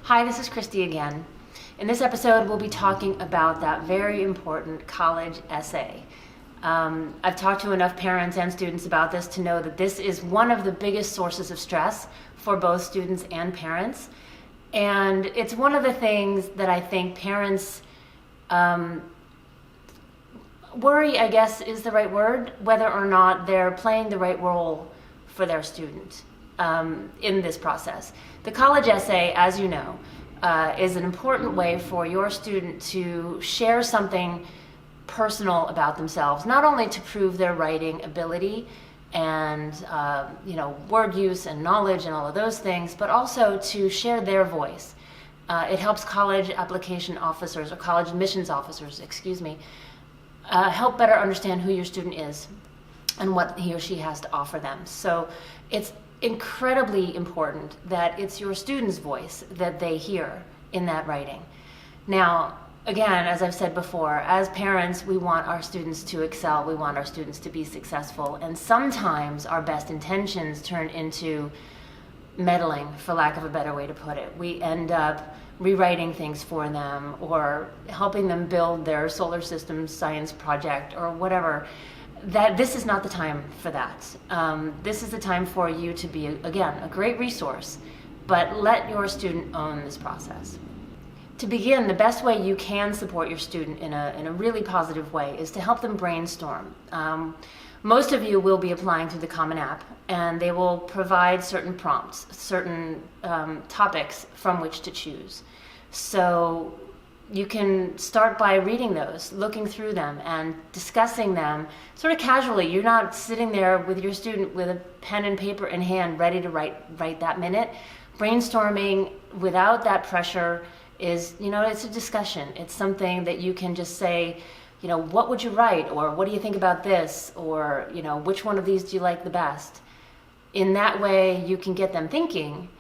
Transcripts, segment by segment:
Hi, this is Christy again. In this episode, we'll be talking about that very important college essay. I've talked to enough parents and students about this to know that this is one of the biggest sources of stress for both students and parents. And it's one of the things that I think parents worry, I guess is the right word, whether or not they're playing the right role for their student in this process. The college essay, as you know, is an important way for your student to share something personal about themselves, not only to prove their writing ability and word use and knowledge and all of those things, but also to share their voice. It helps college application officers or college admissions officers, help better understand who your student is and what he or she has to offer them. So it's incredibly important that it's your student's voice that they hear in that writing. Now, again, as I've said before, as parents, we want our students to excel, we want our students to be successful, and sometimes our best intentions turn into meddling, for lack of a better way to put it. We end up rewriting things for them or helping them build their solar system science project or whatever. This is not the time for that. This is the time for you to be, again, a great resource, but let your student own this process. To begin, the best way you can support your student in a really positive way is to help them brainstorm. Most of you will be applying through the Common App, and they will provide certain prompts, certain topics from which to choose. So you can start by reading those, looking through them, and discussing them sort of casually. You're not sitting there with your student with a pen and paper in hand ready to write that minute. Brainstorming without that pressure is, it's a discussion. It's something that you can just say, what would you write? Or what do you think about this? Or, which one of these do you like the best? In that way, you can get them thinking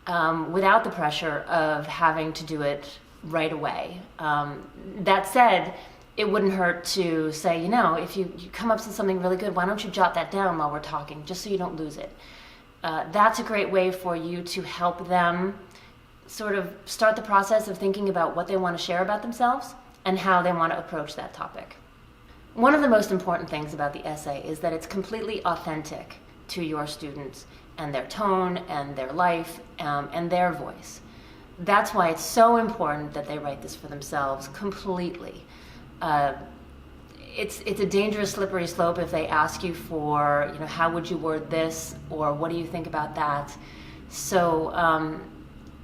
without the pressure of having to do it right away. That said, it wouldn't hurt to say, if you come up with something really good, why don't you jot that down while we're talking, just so you don't lose it. That's a great way for you to help them sort of start the process of thinking about what they want to share about themselves and how they want to approach that topic. One of the most important things about the essay is that it's completely authentic to your students and their tone and their life and their voice. That's why it's so important that they write this for themselves completely. It's a dangerous slippery slope if they ask you for, how would you word this, or what do you think about that? So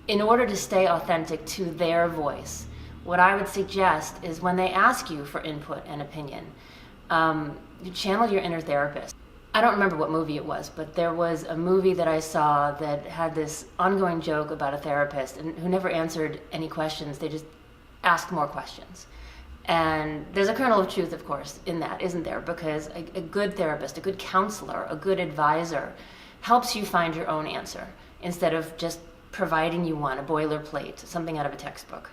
in order to stay authentic to their voice, what I would suggest is when they ask you for input and opinion, you channel your inner therapist. I don't remember what movie it was, but there was a movie that I saw that had this ongoing joke about a therapist who never answered any questions. They just asked more questions. And there's a kernel of truth, of course, in that, isn't there? Because a good therapist, a good counselor, a good advisor helps you find your own answer instead of just providing you one, a boilerplate, something out of a textbook.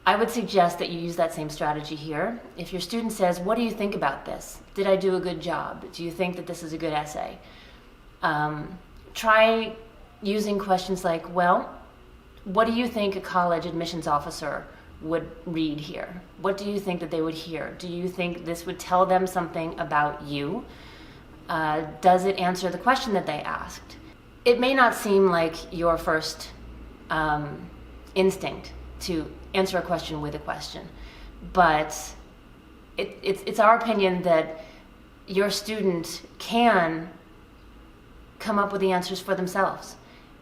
I would suggest that you use that same strategy here. If your student says, what do you think about this? Did I do a good job? Do you think that this is a good essay? Try using questions like, well, what do you think a college admissions officer would read here? What do you think that they would hear? Do you think this would tell them something about you? Does it answer the question that they asked? It may not seem like your first instinct to answer a question with a question, but it's our opinion that your student can come up with the answers for themselves.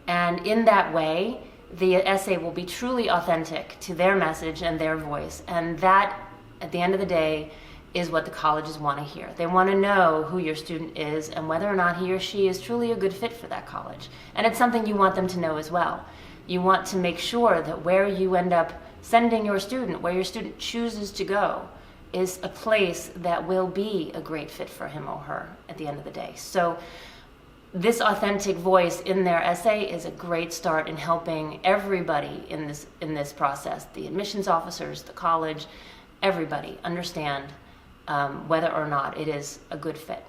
And in that way, the essay will be truly authentic to their message and their voice. And that, at the end of the day, is what the colleges want to hear. They want to know who your student is and whether or not he or she is truly a good fit for that college. And it's something you want them to know as well. You want to make sure that where you end up sending your student, where your student chooses to go, is a place that will be a great fit for him or her at the end of the day. So this authentic voice in their essay is a great start in helping everybody in this process, the admissions officers, the college, everybody understand whether or not it is a good fit.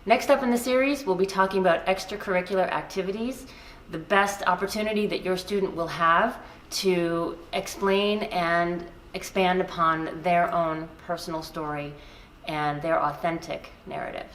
Next up in the series, we'll be talking about extracurricular activities, the best opportunity that your student will have to explain and expand upon their own personal story and their authentic narrative.